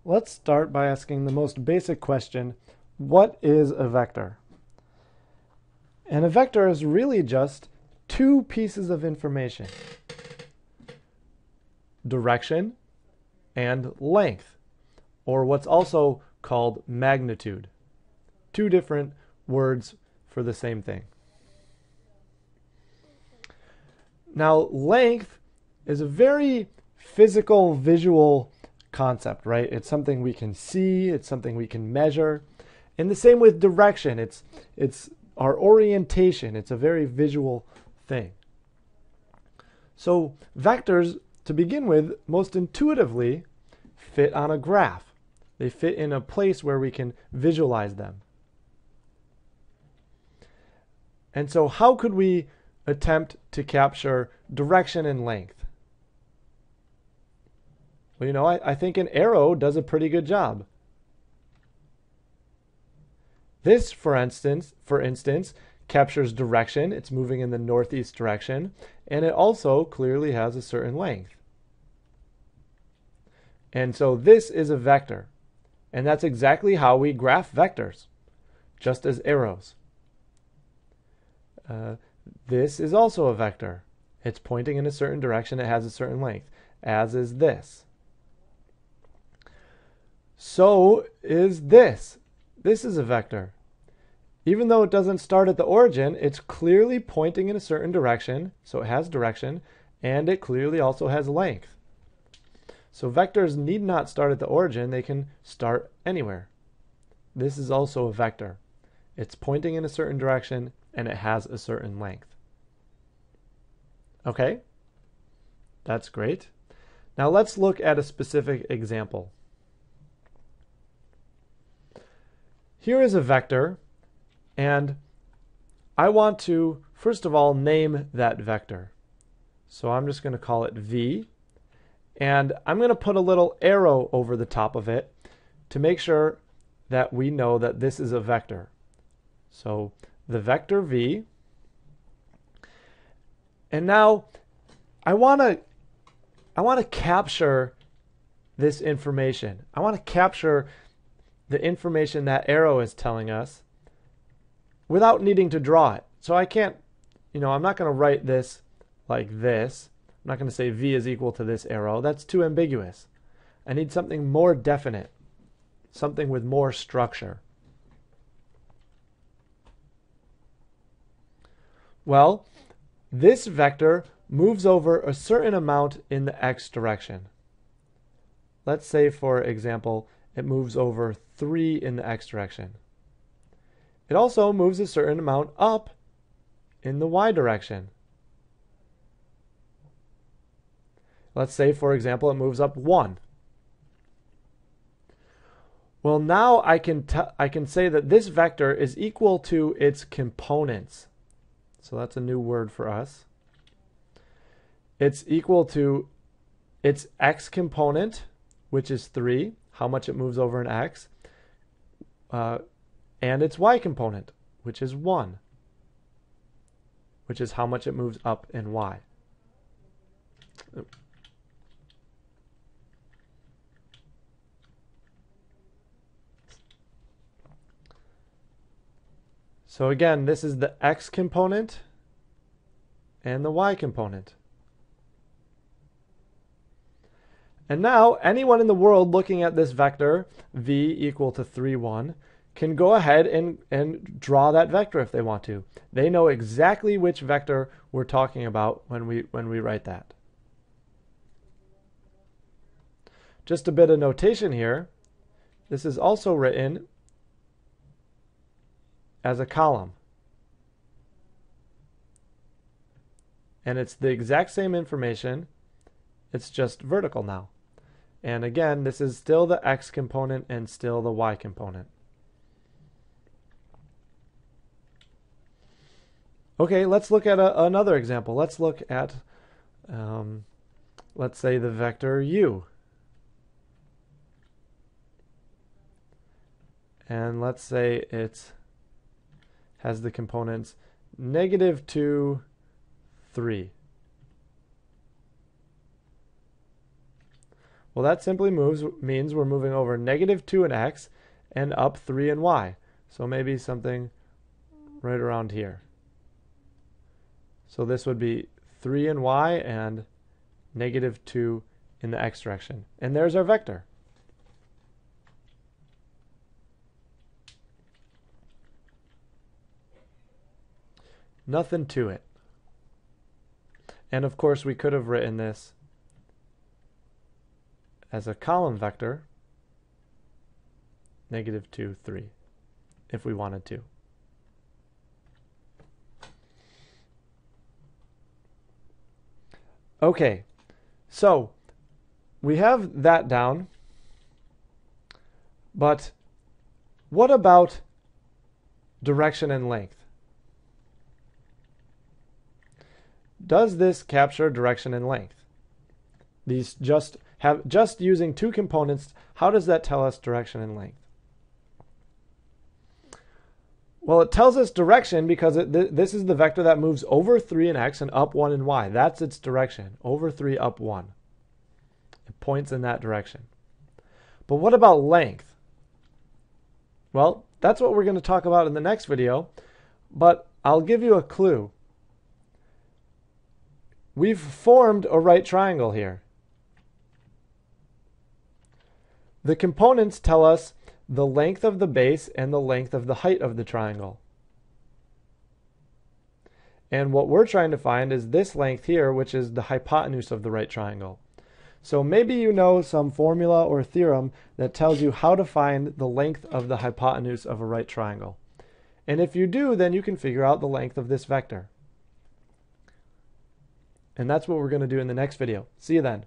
Let's start by asking the most basic question, what is a vector? And a vector is really just two pieces of information, direction and length, or what's also called magnitude. Two different words for the same thing. Now, length is a very physical, visual concept, right? It's something we can see, it's something we can measure. And the same with direction. It's our orientation. It's a very visual thing. So vectors, to begin with, most intuitively fit on a graph. They fit in a place where we can visualize them. And so how could we attempt to capture direction and length? Well, I think an arrow does a pretty good job. This, for instance, captures direction. It's moving in the northeast direction, and it also clearly has a certain length. And so this is a vector, and that's exactly how we graph vectors, just as arrows. This is also a vector. It's pointing in a certain direction. It has a certain length, as is this. So is this. This is a vector. Even though it doesn't start at the origin, it's clearly pointing in a certain direction, so it has direction, and it clearly also has length. So vectors need not start at the origin, they can start anywhere. This is also a vector. It's pointing in a certain direction, and it has a certain length. Okay? That's great. Now let's look at a specific example. Here is a vector, and I want to, first of all, name that vector. So I'm just going to call it V, and I'm going to put a little arrow over the top of it to make sure that we know that this is a vector. So the vector V, and now I want to capture this information. I want to capture the information that arrow is telling us without needing to draw it. So I can't, I'm not going to write this like this. I'm not going to say V is equal to this arrow. That's too ambiguous. I need something more definite, something with more structure. Well, this vector moves over a certain amount in the x direction. Let's say, for example, it moves over 3 in the x direction. It also moves a certain amount up in the y direction. Let's say, for example, it moves up 1. Well, now I can say that this vector is equal to its components. So that's a new word for us. It's equal to its x component, which is 3, how much it moves over in x, and its y component, which is 1, which is how much it moves up in y. So again, this is the x component and the y component. And now, anyone in the world looking at this vector, v equal to 3, 1, can go ahead and draw that vector if they want to. They know exactly which vector we're talking about when we write that. Just a bit of notation here. This is also written as a column. And it's the exact same information, it's just vertical now. And again, this is still the x component and still the y component. Okay, let's look at another example. Let's look at, let's say, the vector u. And let's say it has the components -2, 3. Well, that simply means we're moving over -2 in x and up 3 in y. So maybe something right around here. So this would be 3 in y and -2 in the x direction. And there's our vector. Nothing to it. And of course, we could have written this as a column vector, -2, 3, if we wanted to. Okay, so we have that down, but what about direction and length? Does this capture direction and length? These just using two components, how does that tell us direction and length? Well, it tells us direction because this is the vector that moves over 3 in x and up 1 in y. That's its direction, over 3, up 1. It points in that direction. But what about length? Well, that's what we're going to talk about in the next video, but I'll give you a clue. We've formed a right triangle here. The components tell us the length of the base and the length of the height of the triangle. And what we're trying to find is this length here, which is the hypotenuse of the right triangle. So maybe you know some formula or theorem that tells you how to find the length of the hypotenuse of a right triangle. And if you do, then you can figure out the length of this vector. And that's what we're going to do in the next video. See you then.